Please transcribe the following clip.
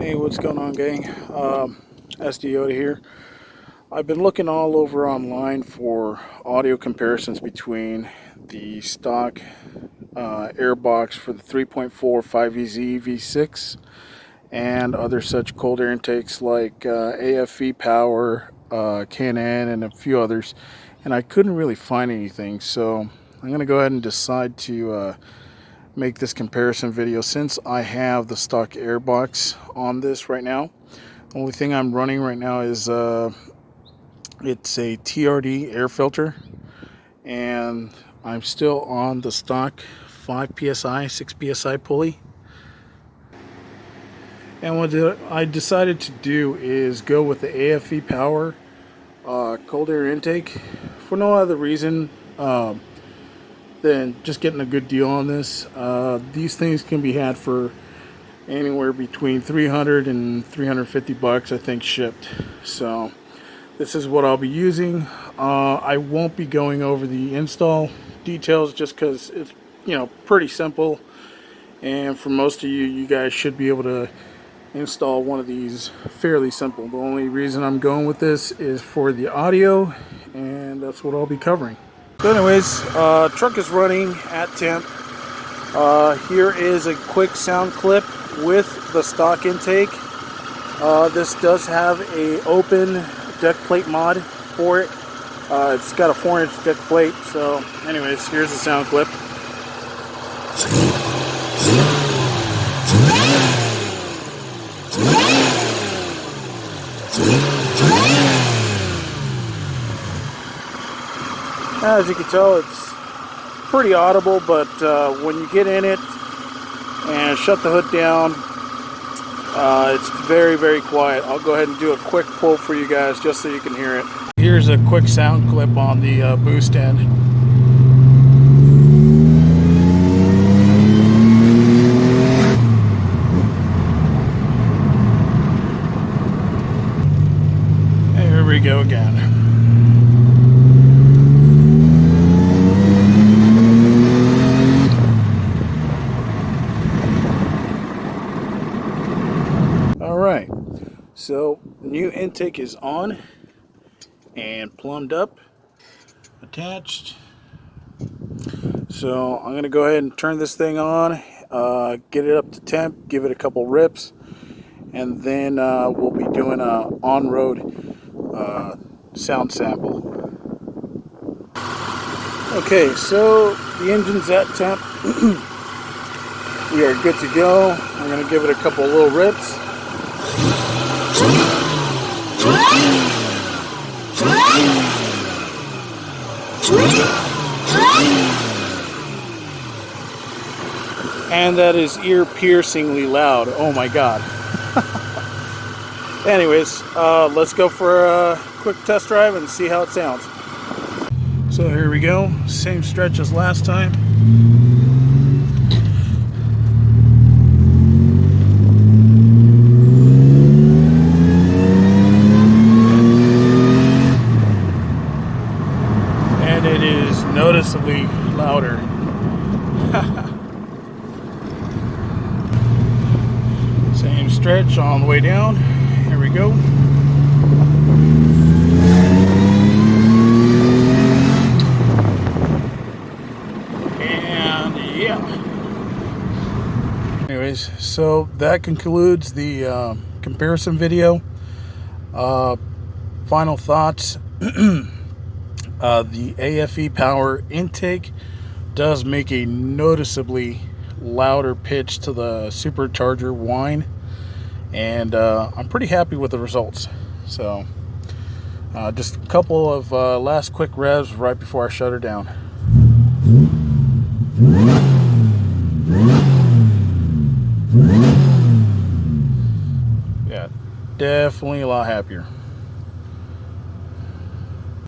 Hey, what's going on, gang? SD Yoda here. I've been looking all over online for audio comparisons between the stock airbox for the 3.4 5EZ V6 and other such cold air intakes like AFE Power, Can-Am, and a few others, and I couldn't really find anything, so I'm going to go ahead and decide to make this comparison video since I have the stock airbox on this right now. The only thing I'm running right now is it's a TRD air filter, and I'm still on the stock 5 psi 6 psi pulley. And what I decided to do is go with the AFE Power cold air intake for no other reason than just getting a good deal on this. These things can be had for anywhere between 300 and 350 bucks, I think, shipped. So this is what I'll be using. I won't be going over the install details just because it's, you know, pretty simple, and for most of you guys should be able to install one of these fairly simple. The only reason I'm going with this is for the audio, and that's what I'll be covering. So anyways, truck is running at temp. Here is a quick sound clip with the stock intake. This does have a open deck plate mod for it. It's got a 4-inch deck plate. So anyways, here's the sound clip. As you can tell, it's pretty audible, but when you get in it and shut the hood down, it's very, very quiet. I'll go ahead and do a quick pull for you guys just so you can hear it. Here's a quick sound clip on the boost end. And here we go again. Alright, so new intake is on and plumbed up, attached. So I'm going to go ahead and turn this thing on, get it up to temp, give it a couple rips, and then we'll be doing a on-road sound sample. Okay, so the engine's at temp. We are good to go. I'm going to give it a couple little rips. And that is ear-piercingly loud. Oh my god. Anyways, let's go for a quick test drive and see how it sounds. So here we go. Same stretch as last time. And it is noticeably louder. Same stretch on the way down. Here we go. And yeah. Anyways, so that concludes the comparison video. Final thoughts. The AFE Power intake does make a noticeably louder pitch to the supercharger whine, and I'm pretty happy with the results. So just a couple of last quick revs right before I shut her down. Yeah, definitely a lot happier.